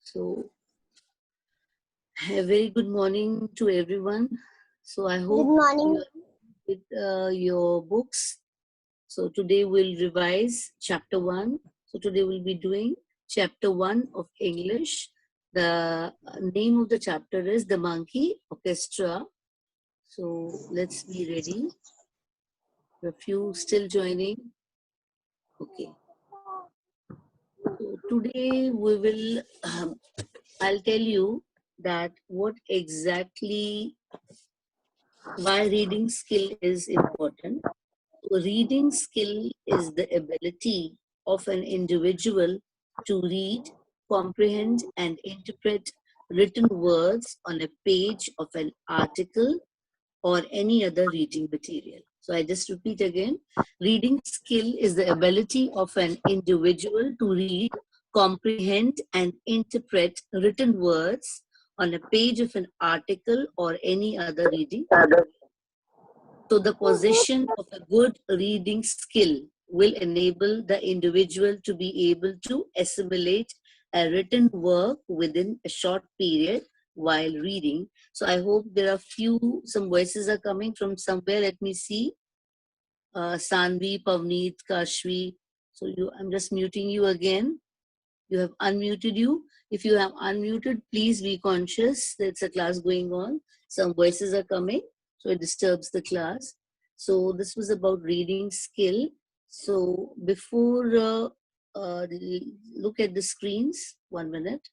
So, a very good morning to everyone. So, I hope Good morning. you are with your books. So, today we'll revise chapter 1. So, today we'll be doing chapter 1 of English. The name of the chapter is The Monkey Orchestra. So, let's be ready. A few still joining. Okay. So, today we will, I'll tell you that what exactly why reading skill is important. So reading skill is the ability of an individual to read, comprehend, and interpret written words on a page of an article or any other reading material. So I just repeat again. Reading skill is the ability of an individual to read, comprehend, and interpret written words on a page of an article or any other reading material. So the possession of a good reading skill will enable the individual to be able to assimilate a written work within a short period while reading. So I hope there are some voices are coming from somewhere. Let me see. Sanvi, Pavneet, Kashvi. So I'm just muting you again. You have unmuted you. If you have unmuted, please be conscious. There's a class going on. Some voices are coming, so it disturbs the class. So this was about reading skill. So before look at the screens, 1 minute.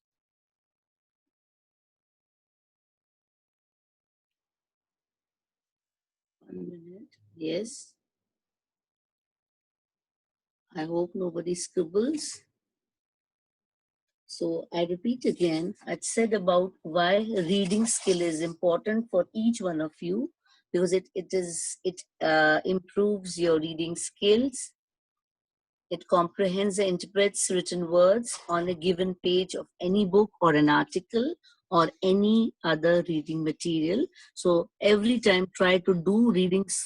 Yes. I hope nobody scribbles. So I repeat again, I said about why reading skill is important for each one of you, because it improves your reading skills. It comprehends and interprets written words on a given page of any book or an article or any other reading material. So every time try to do readings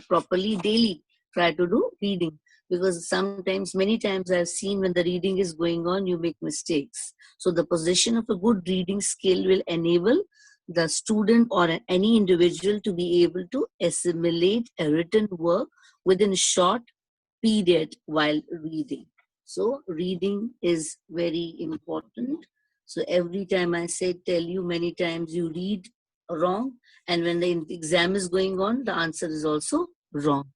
properly daily. Try to do reading, because sometimes, many times I've seen when the reading is going on, you make mistakes. So the possession of a good reading skill will enable the student or any individual to be able to assimilate a written work within a short period while reading. So reading is very important. So every time I say, tell you many times, you read wrong, and when the exam is going on, the answer is also wrong.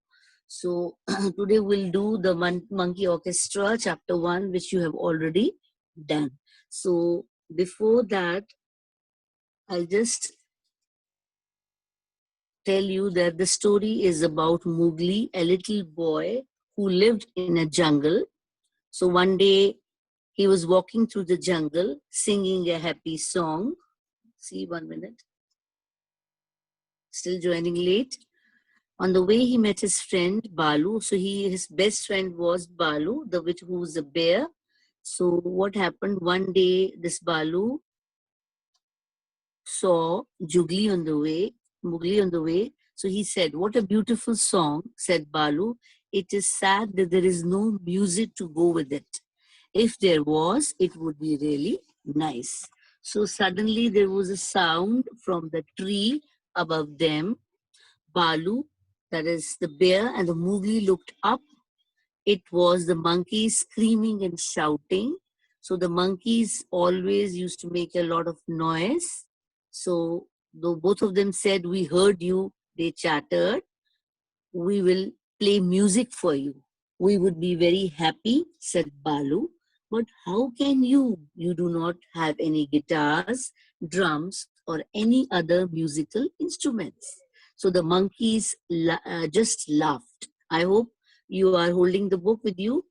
So today we'll do the Monkey Orchestra chapter 1, which you have already done. So before that, I'll just tell you that the story is about Mowgli, a little boy who lived in a jungle. So one day he was walking through the jungle singing a happy song. See, 1 minute. Still joining late. On the way, he met his friend Balu. So his best friend was Balu, who was a bear. So what happened one day? This Balu saw Mowgli on the way. So he said, "What a beautiful song," said Balu. "It is sad that there is no music to go with it. If there was, it would be really nice." So suddenly there was a sound from the tree above them. Balu, that is the bear, and the Mowgli looked up. It was the monkeys screaming and shouting. So the monkeys always used to make a lot of noise. So though both of them said, "We heard you," they chattered, "We will play music for you. We would be very happy," said Balu. "But how can you? You do not have any guitars, drums, or any other musical instruments." So the monkeys just laughed. I hope you are holding the book with you.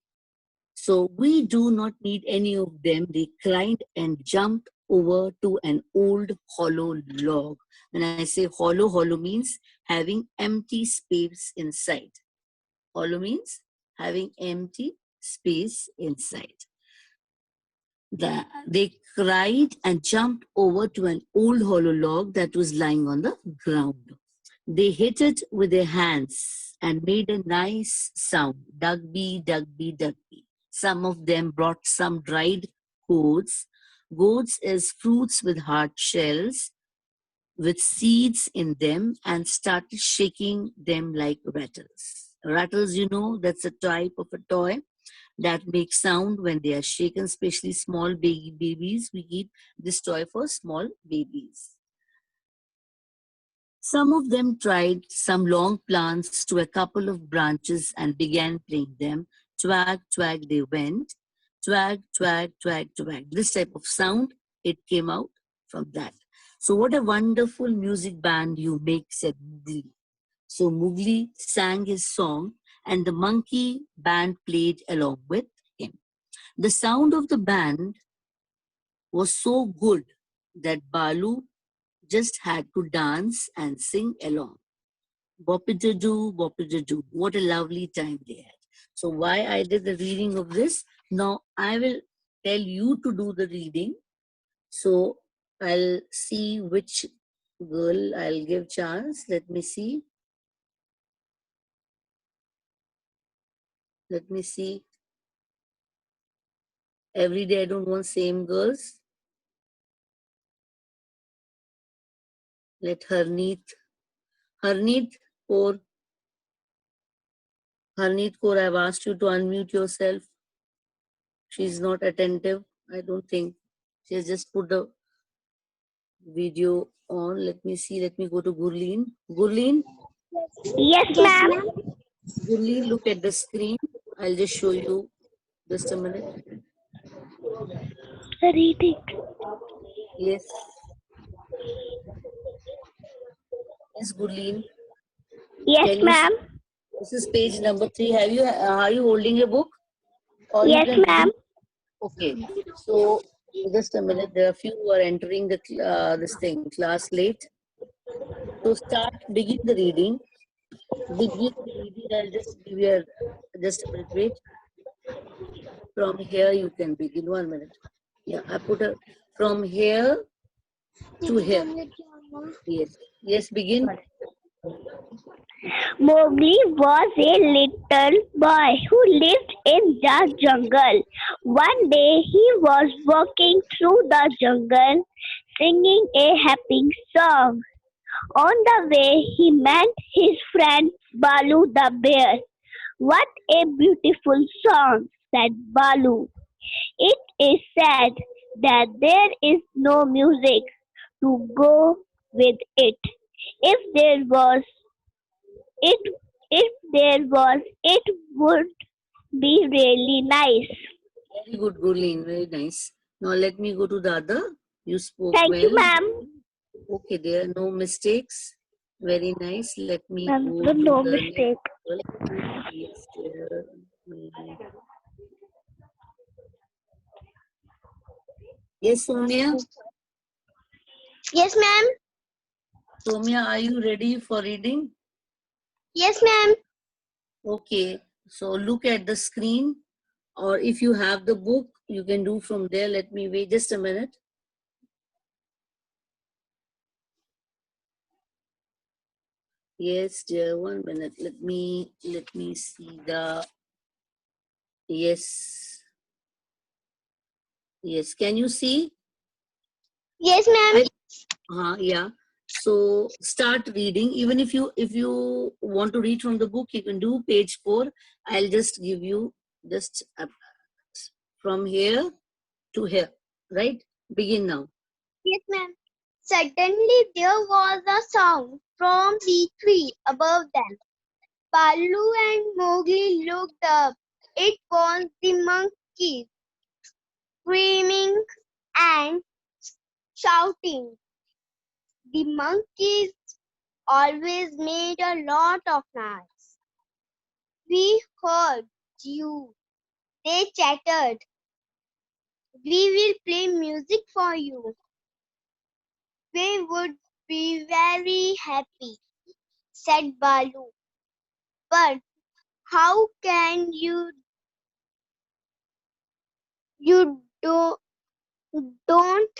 "So we do not need any of them," they cried and jumped over to an old hollow log. When I say hollow, hollow means having empty space inside. Hollow means having empty space inside. They cried and jumped over to an old hollow log that was lying on the ground. They hit it with their hands and made a nice sound. Dugby, Dugby, Dugby. Some of them brought some dried coats, Gourds is fruits with hard shells, with seeds in them, and started shaking them like rattles. Rattles, you know, that's a type of a toy that make sound when they are shaken, especially small babies. We keep this toy for small babies. Some of them tried some long plants to a couple of branches and began playing them. Twag, twag, they went. Twag, twag, twag, twag. This type of sound, it came out from that. So, what a wonderful music band you make, said Mowgli. So, Mowgli sang his song, and the monkey band played along with him. The sound of the band was so good that Balu just had to dance and sing along. Bopidoo, bopidoo. What a lovely time they had. So why I did the reading of this? Now I will tell you to do the reading. So I'll see which girl I'll give chance. Let me see. Let me see. Every day I don't want same girls. Let Harneet or Harneet Kaur, I've asked you to unmute yourself. She's not attentive. I don't think. She has just put the video on. Let me see. Let me go to Gurleen. Gurleen? Yes, ma'am. Gurleen, look at the screen. I'll just show you. Just a minute. Reading. Yes. Yes, Gurleen. Yes, ma'am. This is page number 3. Are you holding a book? Or you Yes, can ma'am. read? Okay. So just a minute. There are a few who are entering the class late. So begin the reading. Begin the reading. I'll just give you just a minute. Wait. From here you can begin. 1 minute. Yeah, I put a from here to here. Yes. Yes, begin. Mowgli was a little boy who lived in the jungle. One day he was walking through the jungle singing a happy song. On the way he met his friend Balu the bear. What a beautiful song, said Balu. It is said that there is no music to go with it. If there was, it if there was, it would be really nice. Very good, Gurleen. Very nice. Now let me go to the other. You spoke Thank you, well. ma'am. Okay, there are no mistakes. Very nice. Let me Ma'am, go to no the next mistake. girl. Yes, there. Yes, Soumya. Yes, ma'am. Soumya, are you ready for reading? Yes, ma'am. Okay. So look at the screen, or if you have the book, you can do from there. Let me wait just a minute. Yes, dear. 1 minute. Let me see the. Yes. Yes. Can you see? Yes, ma'am. Yeah. So start reading. Even if you want to read from the book, you can do page 4. I'll just give you just from here to here. Right? Begin now. Yes, ma'am. Suddenly there was a sound from the tree above them. Balu and Mowgli looked up. It was the monkey screaming and shouting. The monkeys always made a lot of noise. We heard you, they chattered. We will play music for you. We would be very happy, said Balu. But how can you don't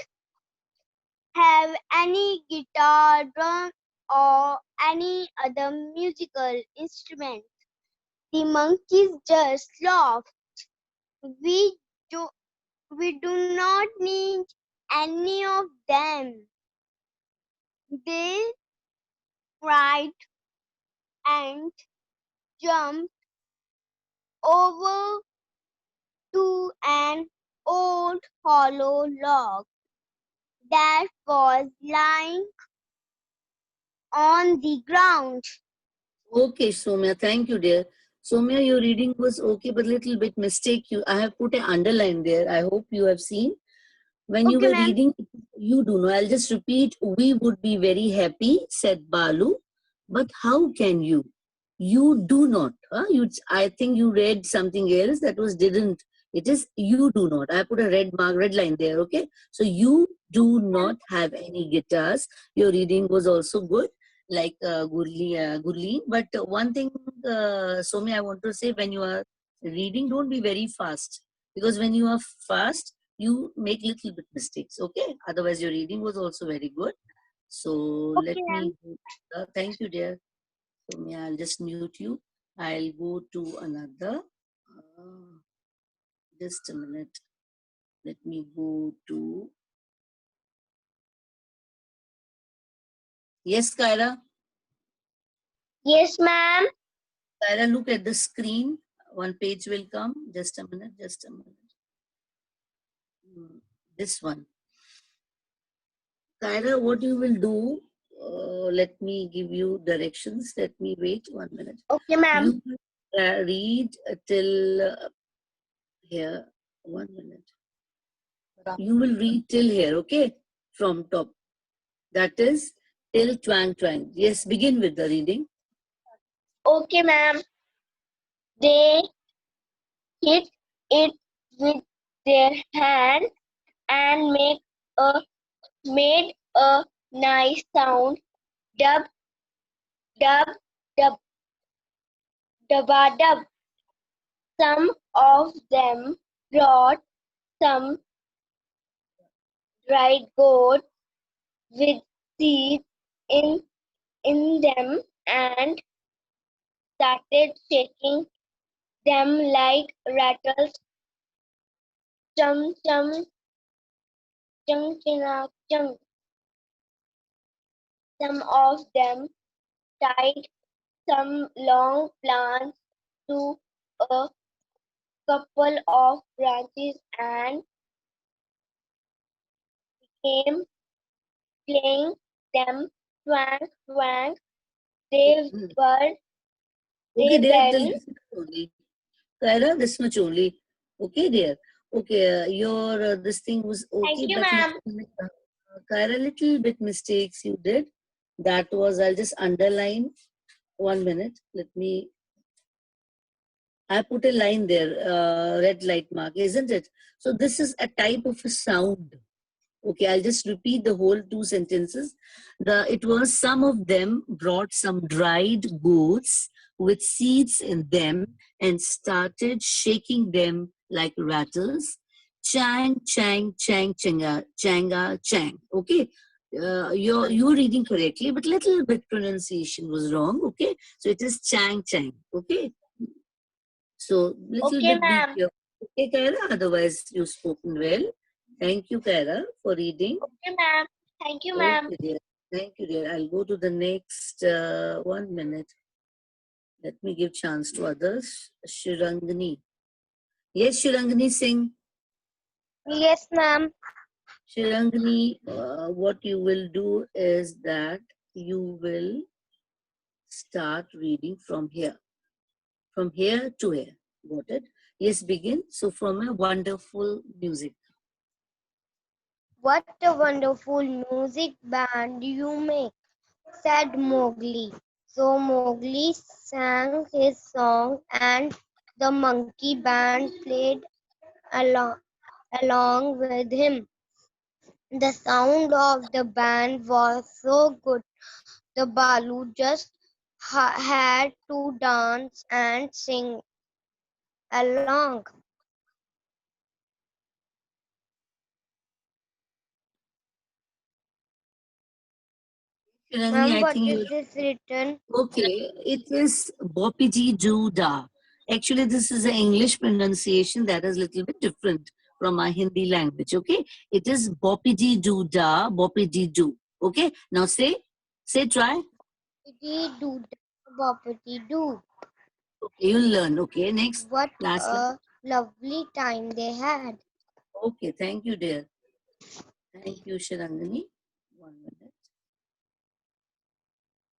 have any guitar, drum, or any other musical instrument? The monkeys just laughed. We do we do not need any of them. They cried and jumped over to an old hollow log that was lying on the ground. Okay, Somya, thank you, dear. Somya, your reading was okay, but little bit mistake. I have put an underline there. I hope you have seen. When you Okay, were ma'am. reading, you do know. I'll just repeat. We would be very happy, said Balu. But how can you? You do not. Huh? I think you read something else that was didn't. It is you do not. I put a red line there. Okay. So you do not have any guitars. Your reading was also good, like Gurleen. But one thing, Somi, I want to say, when you are reading, don't be very fast, because when you are fast, you make little bit mistakes. Okay. Otherwise, your reading was also very good. So let Okay, ma'am. me. Thank you, dear. So yeah, I'll just mute you. I'll go to another. Uh, just a minute. Let me go to. Yes, Kyra. Yes, ma'am. Kyra, look at the screen. One page will come. Just a minute. Just a minute. This one. Kyra, what you will do? Let me give you directions. Let me wait 1 minute. Okay, ma'am. You read till here. 1 minute. You will read till here, okay? From top. That is till twang twang. Yes, begin with the reading. Okay, ma'am. They hit it with their hand and made a nice sound. Dub, dub, dub, dubba dub. Some of them brought some dried goat with seeds in them and started shaking them like rattles. Chum chum chung china chung. Some of them tied some long plants to a couple of branches and came playing them twang twang. They were Okay, they dear, very this much only. Kyra, this much only. Okay, dear. Okay, your this thing was Thank okay, you, but ma'am. Kyra, little bit mistakes you did. That was, I'll just underline. 1 minute. Let me. I put a line there, red light mark, isn't it? So this is a type of a sound. Okay, I'll just repeat the whole two sentences. It was some of them brought some dried goats with seeds in them and started shaking them like rattles. Chang, chang, chang, changa, changa, chang. Okay, you're reading correctly, but little bit pronunciation was wrong. Okay, so it is chang, chang. Okay, so little Okay, bit be ma'am. careful. Okay, Kaira. Otherwise, you've spoken well. Thank you, Kaira, for reading. Okay, ma'am. Thank you, ma'am. Okay, dear. Thank you, dear. I'll go to the next 1 minute. Let me give chance to others. Shirangani. Yes, Shirangani, sing. Yes, ma'am. Shirangani, what you will do is that you will start reading from here. From here to here. Got it? Yes, begin. So from a wonderful music. What a wonderful music band you make, said Mowgli. So Mowgli sang his song and the monkey band played along with him. The sound of the band was so good the Balu just had to dance and sing along. Shirangani, Ma'am, I what think is you this written? okay. It is Bopiji Juda. Actually, this is an English pronunciation that is a little bit different from our Hindi language. Okay, it is boppity doo da, boppity doo. Okay, now say, try. Boppity doo, boppity doo. Okay, you'll learn. Okay, next. What Last one. a lovely time they had. Okay, thank you, dear. Thank you, Shirangani. 1 minute.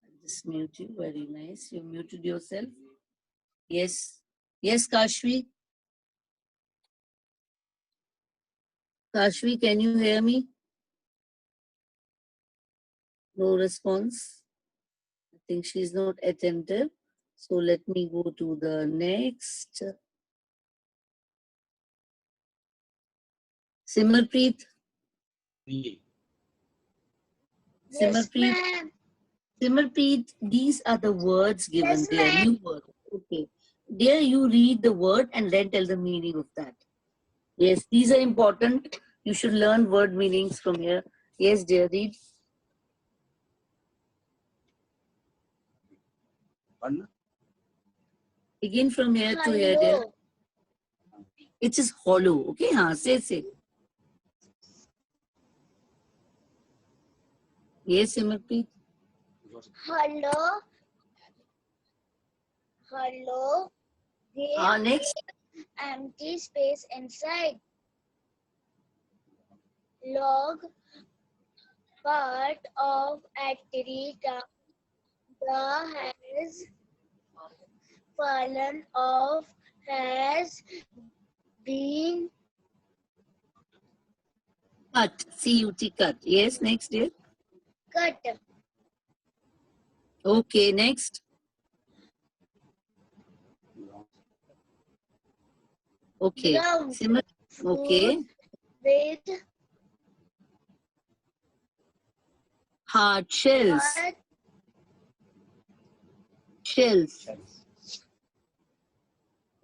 I'll just mute you. Very nice. You muted yourself. Yes. Yes, Kashvi. Kashvi, can you hear me? No response. I think she's not attentive. So let me go to the next. Simarpreet. Yes, Simarpreet. ma'am. Simarpreet, these are the words given. Yes, They are ma'am. new words. Okay. There you read the word and then tell the meaning of that. Yes, these are important. You should learn word meanings from here. Yes, dear, read. Begin from here to here, dear. Hello. It is hollow. Okay, हाँ, say. Yes, Simarpreet. Hello. Hello. There Next. empty space inside. Log part of a tree trunk. The has fallen off, has been Cut. C-U-T, cut. Yes, next, dear. cut. Okay, next. Okay. Ground Okay. with Hard shells. hard Shells.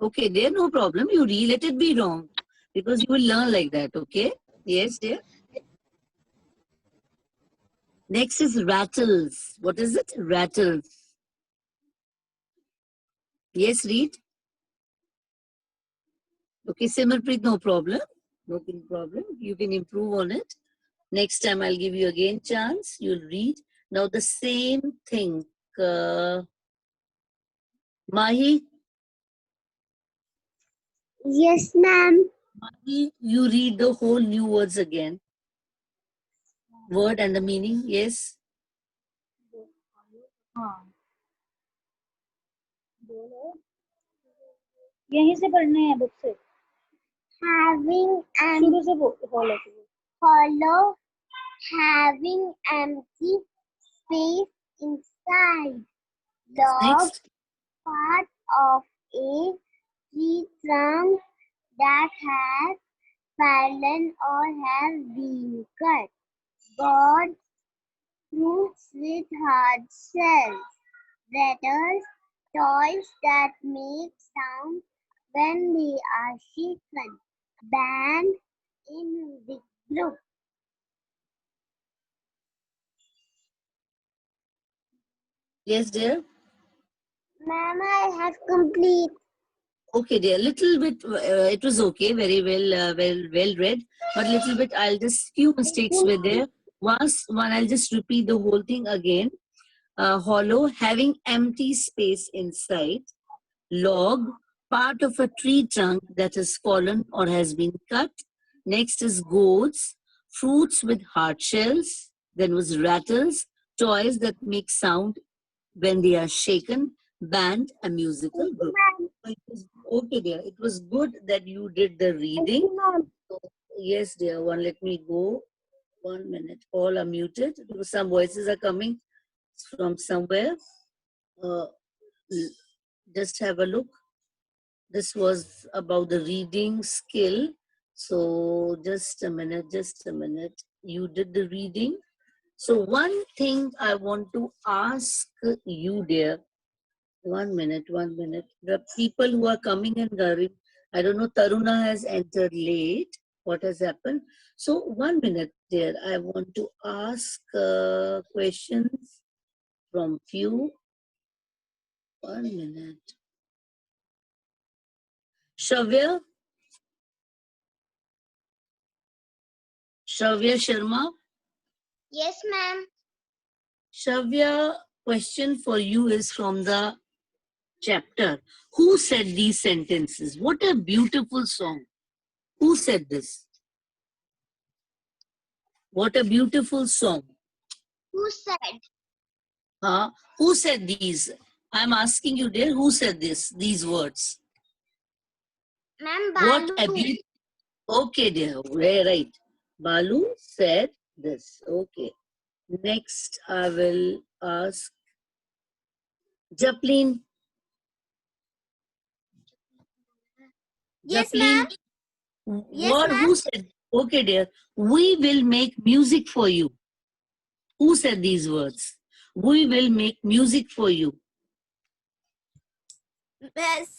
Okay, dear, no problem. You let it be wrong because you will learn like that. Okay. Yes, dear. Next is rattles. What is it? Rattles. Yes, read. Okay, Simarpreet, no problem. No problem. You can improve on it. Next time I'll give you again chance. You'll read. Now the same thing. Mahi, Yes, ma'am. Mahi, you read the whole new words again. Word and the meaning. Yes. यहीं से पढ़ने हैं book से Having and शुरू से follow hollow, having empty space inside. Log Next. part of a tree trunk that has fallen or has been cut. God fruits with hard shells. Rattles, toys that make sound when they are shaken. Band in music group. Yes, dear. Ma'am, I have complete. Okay, dear. Little bit. It was okay. Very well. Well read. But little bit. I'll just few mistakes were there. One. I'll just repeat the whole thing again. Hollow, having empty space inside. Log, part of a tree trunk that has fallen or has been cut. Next is gourds, fruits with hard shells. Then was rattles, toys that make sound when they are shaken. Band, a musical group. Okay, dear. It was good that you did the reading. Yes, dear. Let me go. 1 minute. All are muted because some voices are coming from somewhere. Just have a look. This was about the reading skill. So just a minute. You did the reading. So one thing I want to ask you, dear. 1 minute. The people who are coming and going, I don't know, Taruna has entered late. What has happened? So 1 minute, dear. I want to ask questions from few. 1 minute. Shavya, Shravya Sharma. Yes, ma'am. Shravya, question for you is from the chapter. Who said these sentences? What a beautiful song. Who said this? What a beautiful song. Who said? Huh? Who said these? I'm asking you, dear, who said this? These words. Ma'am, What a Balu. beautiful. Okay, dear. Very right. Balu said this. Okay. Next, I will ask Japlin. Yes, Japlin. Yes, What? ma'am. Who said? Okay, dear. We will make music for you. Who said these words? We will make music for you. Yes,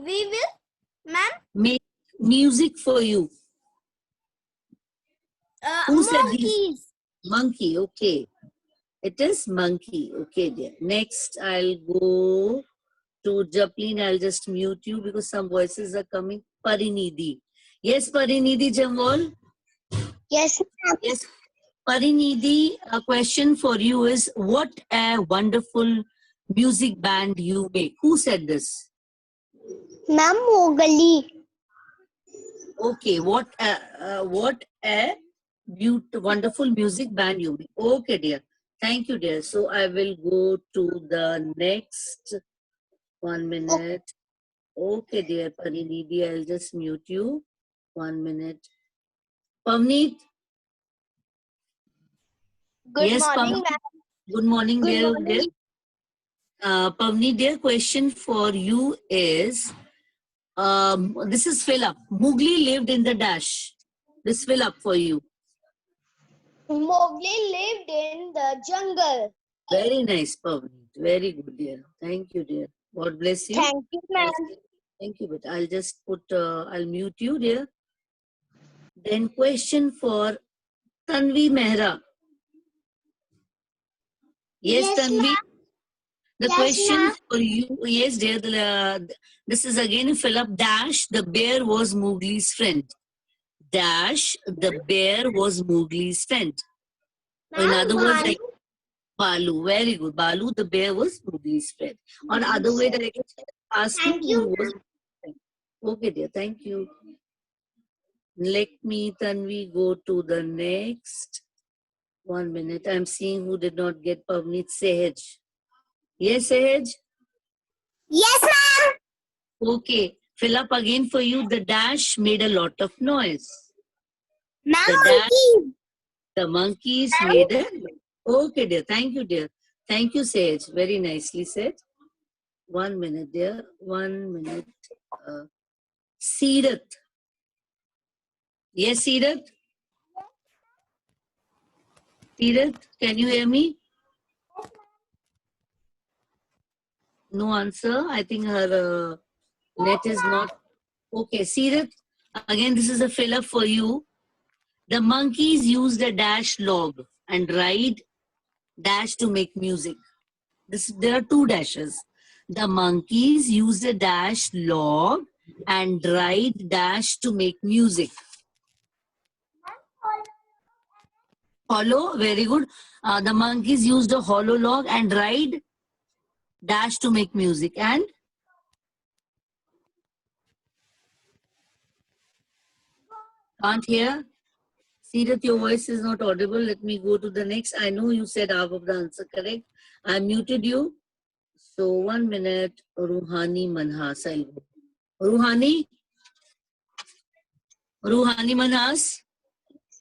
we will, ma'am. Make music for you. Who said these? Monkeys. Monkey. Okay. It is monkey. Okay, dear. Next, I'll go to Japlin. I'll just mute you because some voices are coming. Parinidhi. Yes, Parinidhi Jamwal. Yes, Yes. Parinidhi, a question for you is, what a wonderful music band you make. Who said this? ma'am. Mowgli. Okay, what a wonderful music band you make. Okay, dear. Thank you, dear. So I will go to the next 1 minute. Okay, dear Parinidhi, I'll just mute you. 1 minute. Pavneet. Good Yes, morning, Pavneet. ma'am. Good morning, Good dear. morning. Pavneet, dear, question for you is, this is fill up. Mowgli lived in the dash. This fill up for you. Mowgli lived in the jungle. Very nice, Pavneet. Very good, dear. Thank you, dear. God bless you. Thank you, ma'am. Thank you, but I'll just put, I'll mute you, dear. Then question for Tanvi Mehra. Yes, Yes, Tanvi. ma'am. The Yes, question ma'am. for you, yes, dear. This is again a fill up. Dash, the bear was Mowgli's friend. Dash, the bear was Mowgli's friend. In Ma'am, other words, like Balu. Balu. Very good. Balu, the bear was Mowgli's friend. Or other way that I can ask you, Thank who you. was Mowgli's friend. Okay, dear. Thank you. Let me, Tanvi, go to the next. 1 minute. I'm seeing who did not get Pavneet. Sehaj. Yes, Sehaj? Yes, ma'am. Okay. Fill up again for you. The dash made a lot of noise. Ma'am, The dash, monkey. the monkeys made a. Okay, dear. Thank you, dear. Thank you, Sage. Very nicely said. 1 minute, dear. 1 minute. Seerat. Yes, Seerat? Seerat, can you hear me? No answer. I think her net is not. Okay, Seerat. Again, this is a fill up for you. The monkeys used a dash log and ride dash to make music. There are two dashes. The monkeys used a dash log and ride dash to make music. Hollow, very good. The monkeys used a hollow log and ride dash to make music. And can't hear. See that your voice is not audible. Let me go to the next. I know you said half of the answer correct. I muted you. So 1 minute. Ruhani Manhas. I'll go. Ruhani? Ruhani Manhas?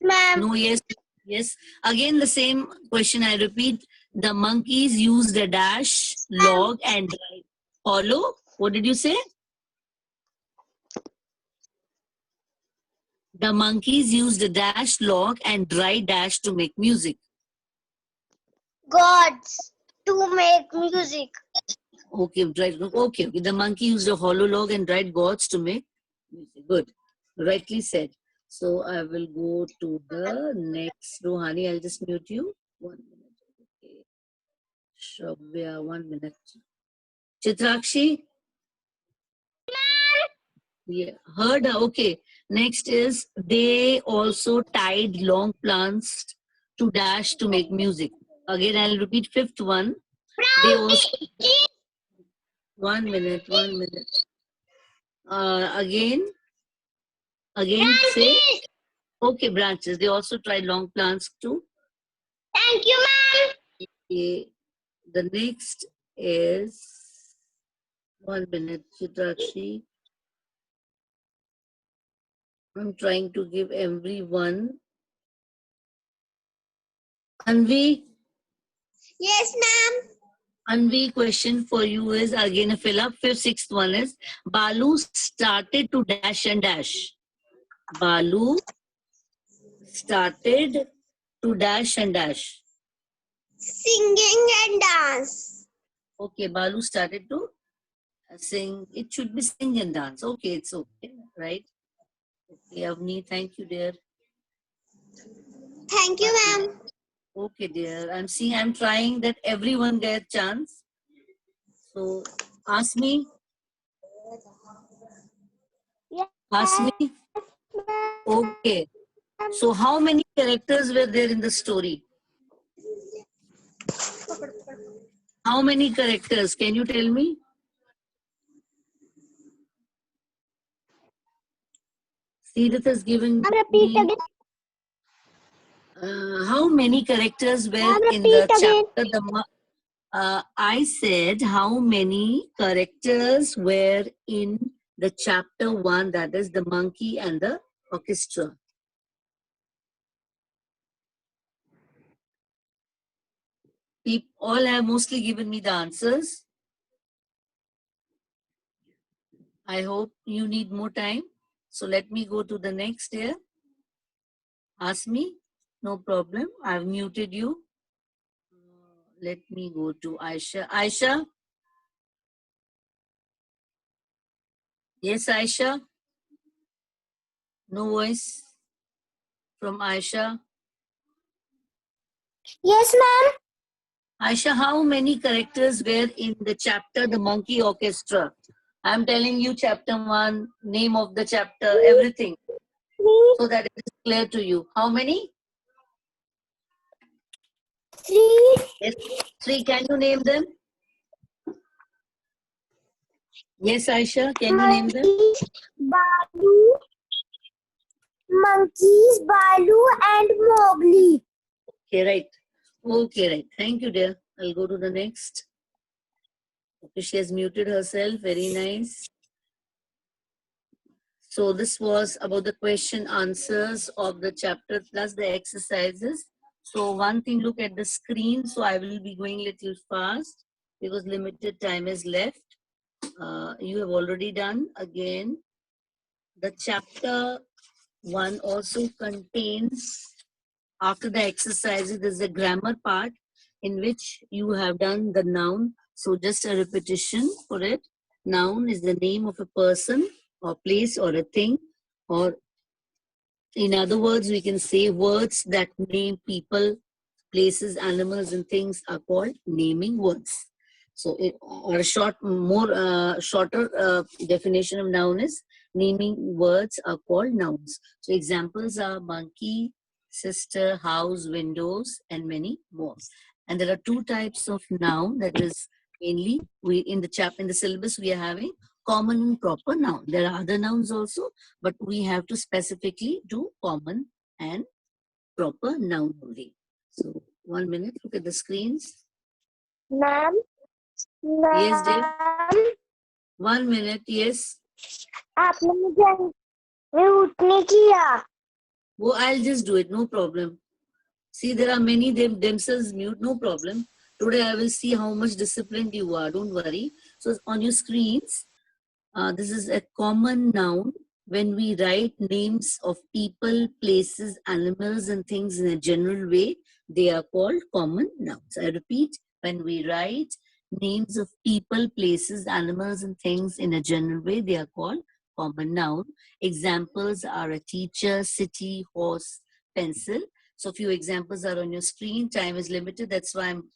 Ma'am. No, yes. Yes. Again, the same question I repeat. The monkeys used a dash, log, and hollow. What did you say? The monkeys used a dash, log, and dry dash to make music. Gods to make music. Okay, right. Okay. The monkey used a hollow log and dried gourds to make music. Good. Rightly said. So I will go to the next. Rohani, I'll just mute you. 1 minute. Okay. Shravya, 1 minute. Chitrakshi? Yeah, heard. Okay. Next is they also tied long plants to dash to make music. Again, I'll repeat fifth one. They also 1 minute, 1 minute. Again, say okay. Branches. They also tried long plants too. Thank you, ma'am. Okay. The next is 1 minute, Chitrakshi. I'm trying to give everyone. Anvi, Yes, ma'am. Anvi, question for you is again a fill up. Fifth, sixth one is Balu started to dash and dash. Balu started to dash and dash. Singing and dance. Okay, Balu started to sing. It should be sing and dance. Okay, it's okay, right? Okay, Avni, thank you, dear. Thank you, ma'am. Okay, dear. I'm trying that everyone get chance. So ask me. Ask me. Okay. So how many characters were there in the story? How many characters? Can you tell me? Seerath has given Repeat me, again. how many characters were in Repeat the again. chapter? I said how many characters were in the chapter 1, that is the monkey and the orchestra. People all have mostly given me the answers. I hope you need more time. So let me go to the next here. Ask me. No problem. I've muted you. Let me go to Aisha. Aisha? Yes, Aisha? No voice from Aisha. Yes, ma'am. Aisha, how many characters were in the chapter The Monkey Orchestra? I'm telling you chapter 1, name of the chapter, everything, so that it is clear to you. How many? Three. Yes, 3. Can you name them? Yes, Aisha, can you name them? Monkeys, Balu, and Mowgli. Okay, right. Okay, right. Thank you, dear. I'll go to the next. Okay, she has muted herself. Very nice. So this was about the question answers of the chapter plus the exercises. So one thing, look at the screen. So I will be going little fast because limited time is left. You have already done again. The chapter 1 also contains, after the exercises, there's a grammar part in which you have done the noun. So just a repetition for it. Noun is the name of a person or place or a thing, or in other words, we can say words that name people, places, animals, and things are called naming words. So, or a shorter definition of noun is naming words are called nouns. So, examples are monkey, sister, house, windows, and many more. And there are 2 types of noun. That is mainly we in the syllabus we are having common and proper noun. There are other nouns also, but we have to specifically do common and proper noun only. So 1 minute, look at the screens. Ma'am. Yes, dear. Ma'am. 1 minute, yes. आपने मुझे mute नहीं किया. Oh, I'll just do it, no problem. See, there are many themselves mute, no problem. Today I will see how much disciplined you are, don't worry. So on your screens, this is a common noun. When we write names of people, places, animals, and things in a general way, they are called common nouns. I repeat, when we write names of people, places, animals, and things in a general way, they are called common noun. Examples are a teacher, city, horse, pencil. So few examples are on your screen. Time is limited. That's why I'm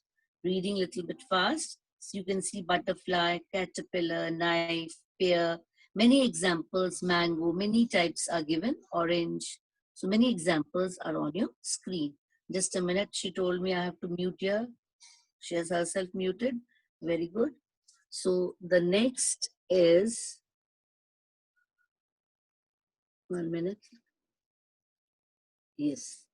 reading a little bit fast. So you can see butterfly, caterpillar, knife, pear, Many examples, mango, many types are given, orange. So many examples are on your screen. Just a minute, she told me I have to mute here. She has herself muted. Very good. So the next is, 1 minute. Yes.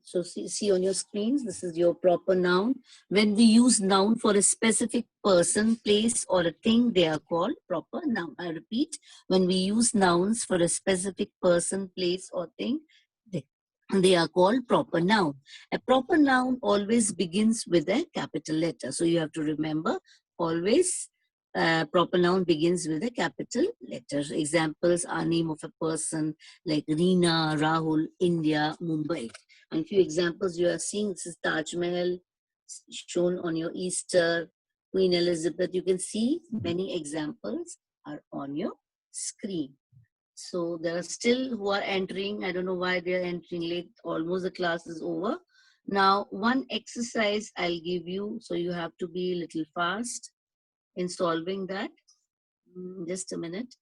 So see on your screens, this is your proper noun. When we use noun for a specific person, place, or a thing, they are called proper noun. I repeat, when we use nouns for a specific person, place, or thing, they are called proper noun. A proper noun always begins with a capital letter. So you have to remember, always proper noun begins with a capital letter. Examples are name of a person like Reena, Rahul, India, Mumbai. And few examples you are seeing, this is Taj Mahal shown on your Easter, Queen Elizabeth. You can see many examples are on your screen. So there are still who are entering. I don't know why they are entering late. Almost the class is over. Now, one exercise I'll give you. So you have to be a little fast in solving that. Just a minute.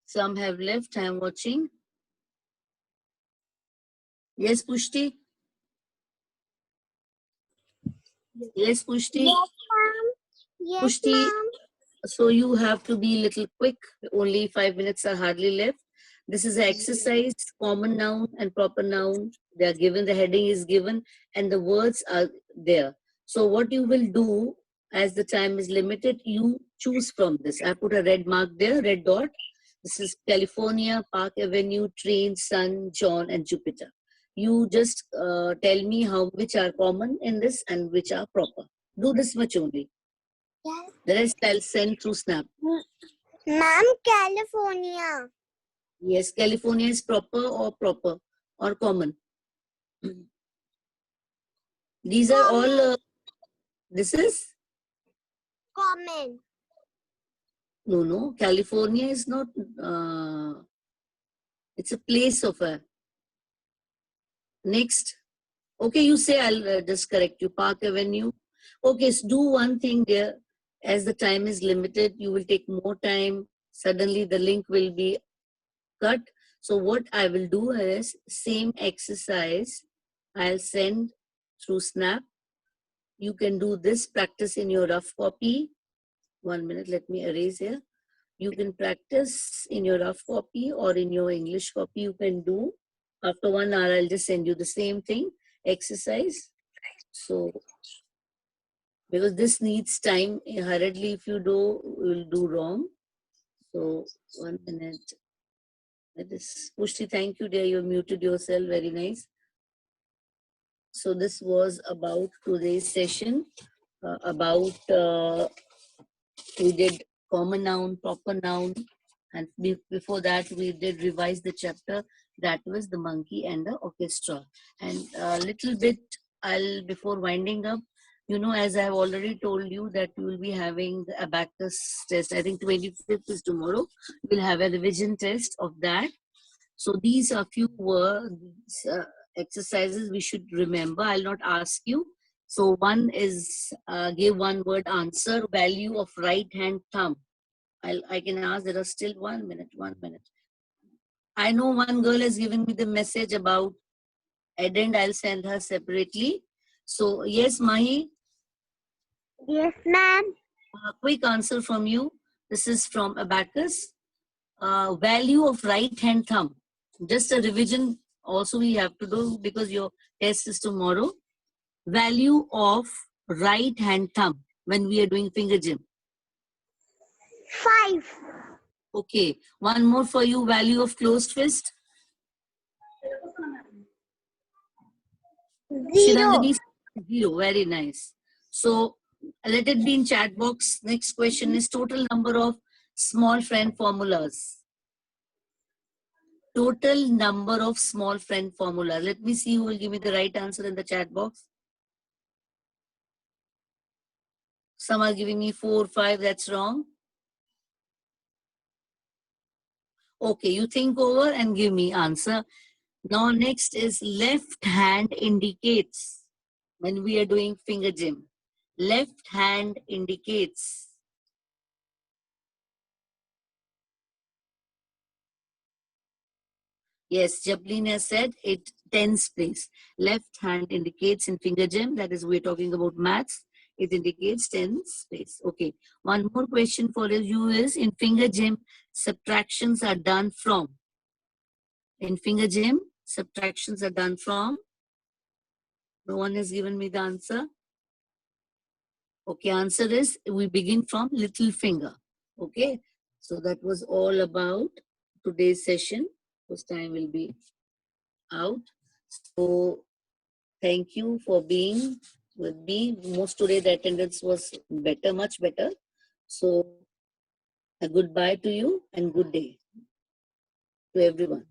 Some have left. I am watching. Yes, Pushti. Yes, Pushti. Yes, ma'am. Yes, Pushti, ma'am. so you have to be a little quick. Only 5 minutes are hardly left. This is an exercise, common noun and proper noun. They are given, the heading is given, and the words are there. So what you will do, as the time is limited, you choose from this. I put a red mark there, red dot. This is California, Park Avenue, train, sun, John, and Jupiter. You just tell me which are common in this and which are proper. Do this much only. Yes. The rest I'll send through Snap. Ma'am, California. Yes, California is proper or common. These are all, this is, Common. no, California is not, it's a place of a, next. Okay, you say, I'll just correct you, Park Avenue. Okay, so do one thing there. As the time is limited, you will take more time. Suddenly the link will be cut. So what I will do is, same exercise, I'll send through Snap. You can do this practice in your rough copy. 1 minute, let me erase here. You can practice in your rough copy or in your English copy. You can do. After 1 hour, I'll just send you the same thing, exercise. So, because this needs time, hurriedly if you do, you'll do wrong. So, 1 minute. That is, Pushti, thank you dear, you muted yourself, very nice. So this was about today's session, about, we did common noun, proper noun, and before that we did revise the chapter, that was the monkey and the orchestra. And a little bit, before winding up, as I have already told you that we will be having the abacus test. I think 25th is tomorrow. We'll have a revision test of that. So these are few words, exercises we should remember. I'll not ask you. So one is, give one word answer, value of right hand thumb. I can ask, there are still 1 minute, 1 minute. I know one girl has given me the message about addend, I'll send her separately. So yes, Mahi, Yes, ma'am. quick answer from you. This is from Abacus. Value of right hand thumb. Just a revision also we have to do because your test is tomorrow. Value of right hand thumb when we are doing finger gym. 5. Okay, one more for you. Value of closed fist. 0. Shirandani, 0. Very nice. So let it be in chat box. Next question is total number of small friend formulas. Total number of small friend formulas. Let me see who will give me the right answer in the chat box. Some are giving me 4, 5. That's wrong. Okay, you think over and give me answer. Now next is left hand indicates. When we are doing finger gym, left hand indicates. Yes, Jablin has said it tens place. Left hand indicates in finger gym, that is we're talking about maths. It indicates tens place. Okay, one more question for you is in finger gym, subtractions are done from. In finger gym, subtractions are done from. No one has given me the answer. Okay, answer is we begin from little finger. Okay, so that was all about today's session. This time will be out. So thank you for being with me. Most today the attendance was better, much better. So a goodbye to you and good day to everyone.